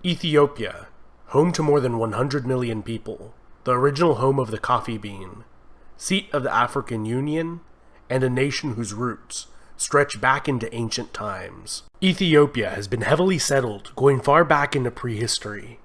Ethiopia, home to more than 100 million people, the original home of the coffee bean, seat of the African Union, and a nation whose roots stretch back into ancient times. Ethiopia has been heavily settled, going far back into prehistory.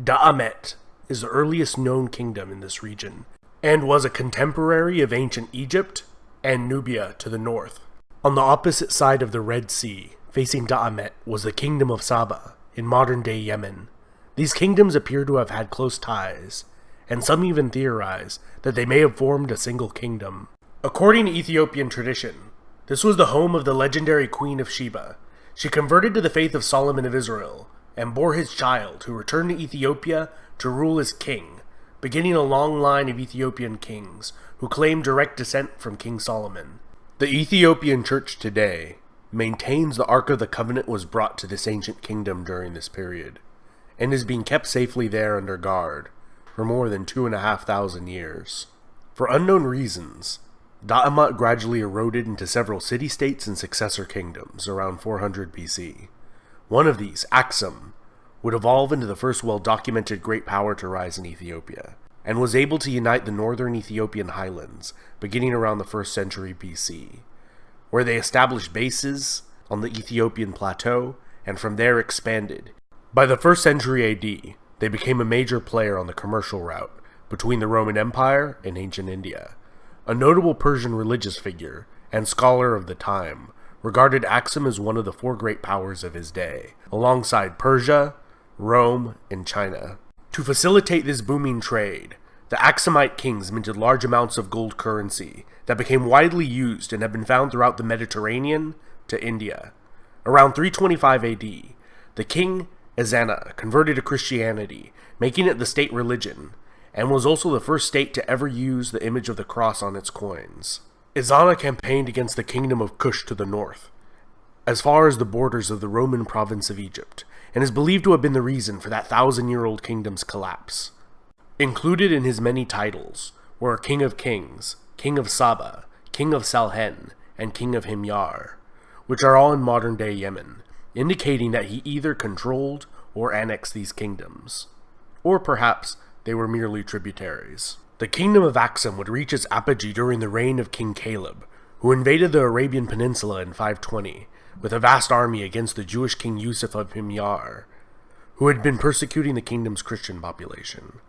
Da'amet is the earliest known kingdom in this region, and was a contemporary of ancient Egypt and Nubia to the north. On the opposite side of the Red Sea, facing Da'amet, was the kingdom of Saba, in modern-day Yemen. These kingdoms appear to have had close ties, and some even theorize that they may have formed a single kingdom. According to Ethiopian tradition, this was the home of the legendary Queen of Sheba. She converted to the faith of Solomon of Israel, and bore his child, who returned to Ethiopia to rule as king, beginning a long line of Ethiopian kings, who claim direct descent from King Solomon. The Ethiopian Church today maintains the Ark of the Covenant was brought to this ancient kingdom during this period, and is being kept safely there under guard for more than 2,500 years. For unknown reasons, Da'amet gradually eroded into several city-states and successor kingdoms around 400 BC. One of these, Aksum, would evolve into the first well-documented great power to rise in Ethiopia, and was able to unite the northern Ethiopian highlands beginning around the 1st century BC, where they established bases on the Ethiopian plateau, and from there expanded. By the 1st century AD, they became a major player on the commercial route between the Roman Empire and ancient India. A notable Persian religious figure and scholar of the time regarded Aksum as one of the 4 great powers of his day, alongside Persia, Rome, and China. To facilitate this booming trade, the Aksumite kings minted large amounts of gold currency that became widely used and have been found throughout the Mediterranean to India. Around 325 AD, the king Ezana converted to Christianity, making it the state religion, and was also the first state to ever use the image of the cross on its coins. Ezana campaigned against the kingdom of Kush to the north, as far as the borders of the Roman province of Egypt, and is believed to have been the reason for that 1,000-year-old kingdom's collapse. Included in his many titles were King of Kings, King of Saba, King of Salhen, and King of Himyar, which are all in modern-day Yemen, indicating that he either controlled or annexed these kingdoms. Or perhaps they were merely tributaries. The kingdom of Aksum would reach its apogee during the reign of King Caleb, who invaded the Arabian Peninsula in 520, with a vast army against the Jewish King Yusuf of Himyar, who had been persecuting the kingdom's Christian population.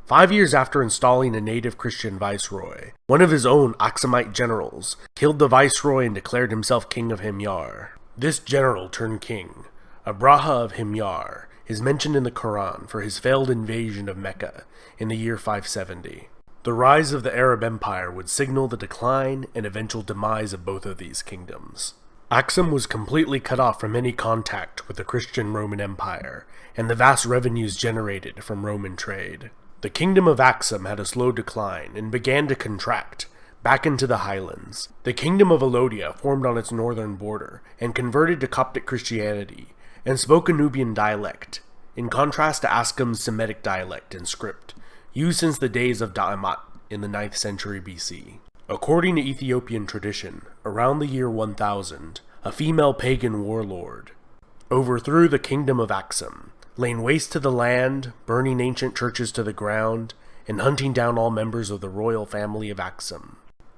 5 years after installing a native Christian viceroy, one of his own Aksumite generals killed the viceroy and declared himself king of Himyar. This general turned king, Abraha of Himyar, is mentioned in the Quran for his failed invasion of Mecca in the year 570. The rise of the Arab Empire would signal the decline and eventual demise of both of these kingdoms. Aksum was completely cut off from any contact with the Christian Roman Empire and the vast revenues generated from Roman trade. The kingdom of Aksum had a slow decline and began to contract back into the highlands. The kingdom of Alodia formed on its northern border and converted to Coptic Christianity and spoke a Nubian dialect, in contrast to Aksum's Semitic dialect and script, used since the days of Da'amet in the 9th century BC. According to Ethiopian tradition, around the year 1000, a female pagan warlord overthrew the kingdom of Aksum, laying waste to the land, burning ancient churches to the ground, and hunting down all members of the royal family of Aksum.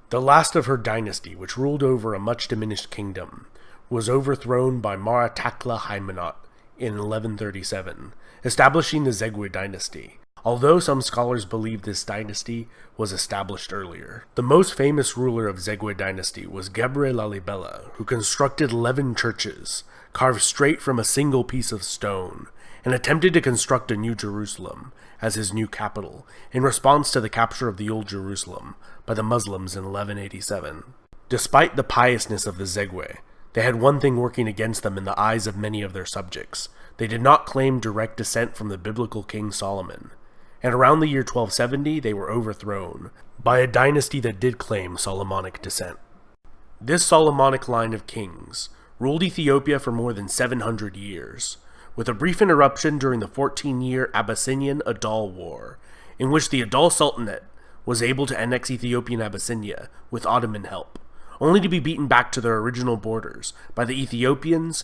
The last of her dynasty, which ruled over a much diminished kingdom, was overthrown by Maratakla Haymanot in 1137, establishing the Zegwe dynasty, although some scholars believe this dynasty was established earlier. The most famous ruler of Zegwe dynasty was Gebre Lalibela, who constructed 11 churches, carved straight from a single piece of stone, and attempted to construct a new Jerusalem as his new capital, in response to the capture of the Old Jerusalem by the Muslims in 1187. Despite the piousness of the Zegwe, they had one thing working against them in the eyes of many of their subjects. They did not claim direct descent from the biblical King Solomon, and around the year 1270 they were overthrown by a dynasty that did claim Solomonic descent. This Solomonic line of kings ruled Ethiopia for more than 700 years, with a brief interruption during the 14-year Abyssinian Adal War, in which the Adal Sultanate was able to annex Ethiopian Abyssinia with Ottoman help, only to be beaten back to their original borders by the Ethiopians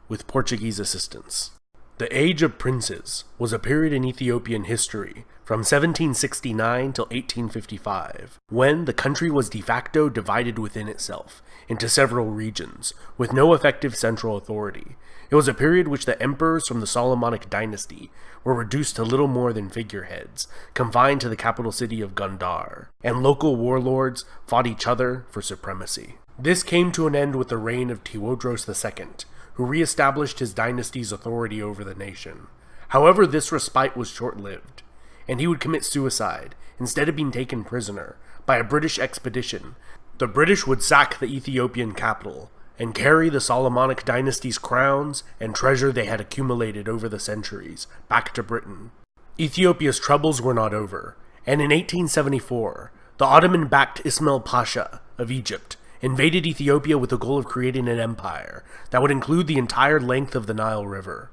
with Portuguese assistance. The Age of Princes was a period in Ethiopian history from 1769 till 1855, when the country was de facto divided within itself into several regions, with no effective central authority. It was a period which the emperors from the Solomonic dynasty were reduced to little more than figureheads, confined to the capital city of Gondar, and local warlords fought each other for supremacy. This came to an end with the reign of Tewodros II, who re-established his dynasty's authority over the nation. However, this respite was short-lived, and he would commit suicide instead of being taken prisoner by a British expedition. The British would sack the Ethiopian capital and carry the Solomonic dynasty's crowns and treasure they had accumulated over the centuries back to Britain. Ethiopia's troubles were not over, and in 1874, the Ottoman-backed Ismail Pasha of Egypt invaded Ethiopia with the goal of creating an empire that would include the entire length of the Nile River.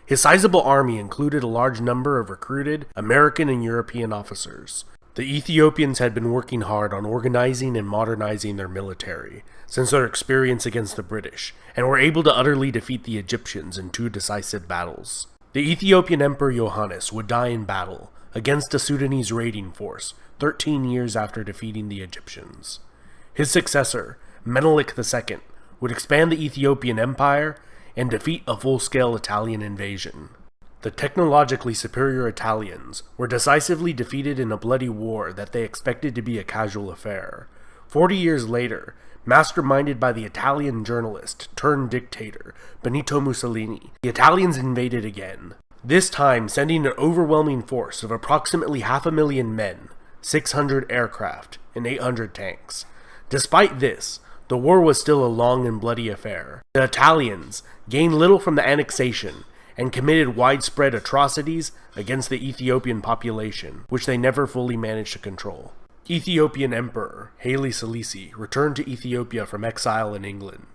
His sizable army included a large number of recruited American and European officers. The Ethiopians had been working hard on organizing and modernizing their military since their experience against the British, and were able to utterly defeat the Egyptians in 2 decisive battles. The Ethiopian Emperor Yohannes would die in battle against a Sudanese raiding force 13 years after defeating the Egyptians. His successor, Menelik II, would expand the Ethiopian Empire and defeat a full-scale Italian invasion. The technologically superior Italians were decisively defeated in a bloody war that they expected to be a casual affair. 40 years later, masterminded by the Italian journalist turned dictator Benito Mussolini, the Italians invaded again, this time sending an overwhelming force of approximately 500,000 men, 600 aircraft, and 800 tanks. Despite this, the war was still a long and bloody affair. The Italians gained little from the annexation and committed widespread atrocities against the Ethiopian population, which they never fully managed to control. Ethiopian Emperor Haile Selassie returned to Ethiopia from exile in England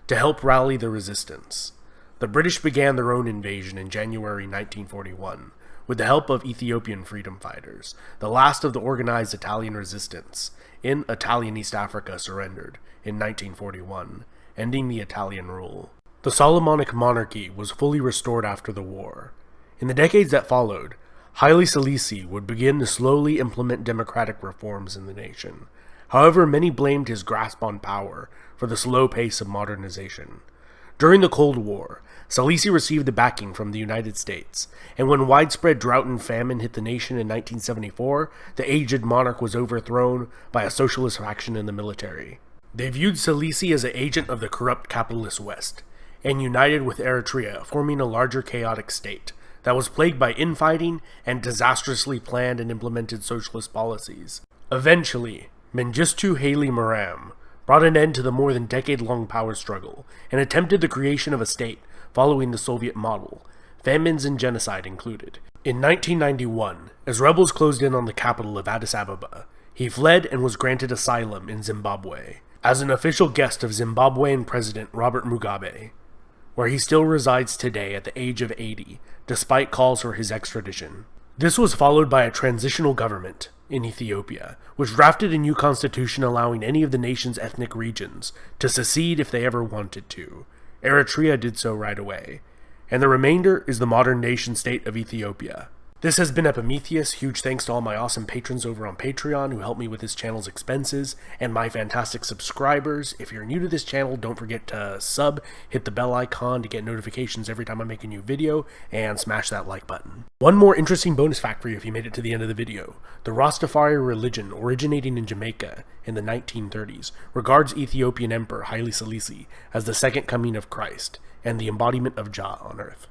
to help rally the resistance. The British began their own invasion in January 1941 with the help of Ethiopian freedom fighters. The last of the organized Italian resistance in Italian East Africa surrendered in 1941, ending the Italian rule. The Solomonic monarchy was fully restored after the war. In the decades that followed, Haile Selassie would begin to slowly implement democratic reforms in the nation. However, many blamed his grasp on power for the slow pace of modernization. During the Cold War, Selassie received the backing from the United States, and when widespread drought and famine hit the nation in 1974, the aged monarch was overthrown by a socialist faction in the military. They viewed Selassie as an agent of the corrupt capitalist West, and united with Eritrea, forming a larger chaotic state that was plagued by infighting and disastrously planned and implemented socialist policies. Eventually, Mengistu Haile Mariam brought an end to the more than decade-long power struggle and attempted the creation of a state following the Soviet model, famines and genocide included. In 1991, as rebels closed in on the capital of Addis Ababa, he fled and was granted asylum in Zimbabwe as an official guest of Zimbabwean President Robert Mugabe, where he still resides today at the age of 80, despite calls for his extradition. This was followed by a transitional government in Ethiopia, which drafted a new constitution allowing any of the nation's ethnic regions to secede if they ever wanted to. Eritrea did so right away, and the remainder is the modern nation-state of Ethiopia. This has been Epimetheus. Huge thanks to all my awesome patrons over on Patreon who help me with this channel's expenses, and my fantastic subscribers. If you're new to this channel, don't forget to sub, hit the bell icon to get notifications every time I make a new video, and smash that like button. One more interesting bonus fact for you if you made it to the end of the video. The Rastafari religion, originating in Jamaica in the 1930s, regards Ethiopian Emperor Haile Selassie as the second coming of Christ and the embodiment of Jah on earth.